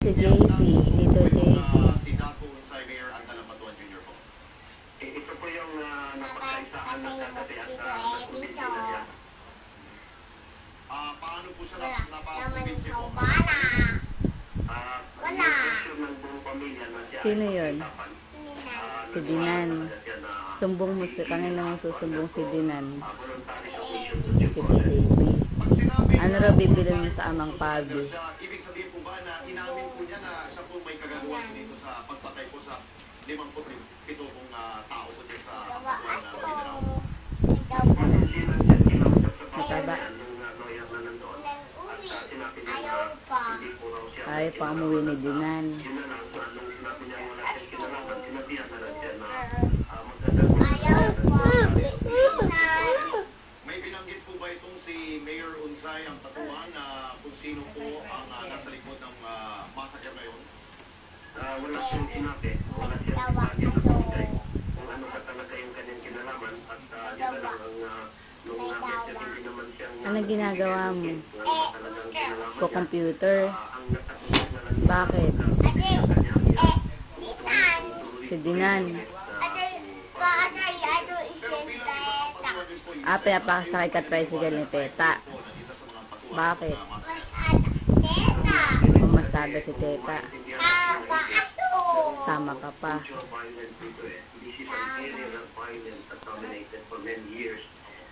Si JP, dito JP. Si Dato Unsay Mayor ang Dalampatuan Jr. po. Ito po yung napagkaisahan ng kagabi at nagkumbinsi na siya. Paano po siya napakumbinsi po? Wala. Ng buong pamilya na siya. Sino yun? Si Dinan. Sumbong mo si kanina mong susumbong si Dinan. Si JP. Ano raw bibilin mo sa amang Pablo? Ibig sabihin po ba na inamin po niya na siya po may kagagawan dito sa pagpatay po sa 57 pong tao po dyan sa Kapatuan na Mindanao? Mataba. Ayaw pa umuwi ni Dinan. May binanggit po ba itong si Mayor Unsay ang Patuan na kung sino po ang nasa likod ng massacre ngayon? Wala siyang sinabi. Wala siyang sinabi na pagkay. Kung ano ba talaga yung kanyang kinalaman at yun na lang ang nung message hindi naman siyang Anong ginagawa mo? talagang kinalaman Sa computer? ang natakulit na lang Bakit? Si Dinan. Pinapakasakay ka tricycle ni Teta. Bakit? Kung masabi si Teta. Sama ka pa.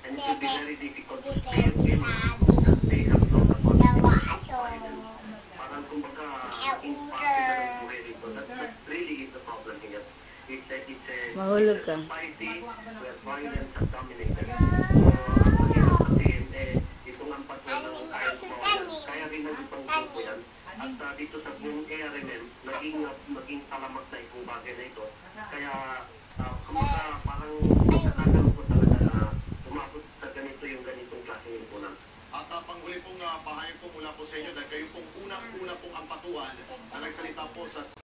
And it will be very difficult to stay with him because they have no parang kumbaga impossible ang buhay dito. That really is the problem here. It's a Mahulog ka. society where violence has dominated. So, ang hirap kasi, itong ang patulang ng kaya rin nagipang grupo yan. At dito sa buong ARMM, naging talamak na itong bagay na ito. Kaya, kumbaga, parang nakakalaman ko talaga na umabot sa ganito yung ganitong klaseng impunan. At panghuli pong pahayag po mula po sa inyo dahil kayo pong unang-una pong ang Patuan na nagsalita po sa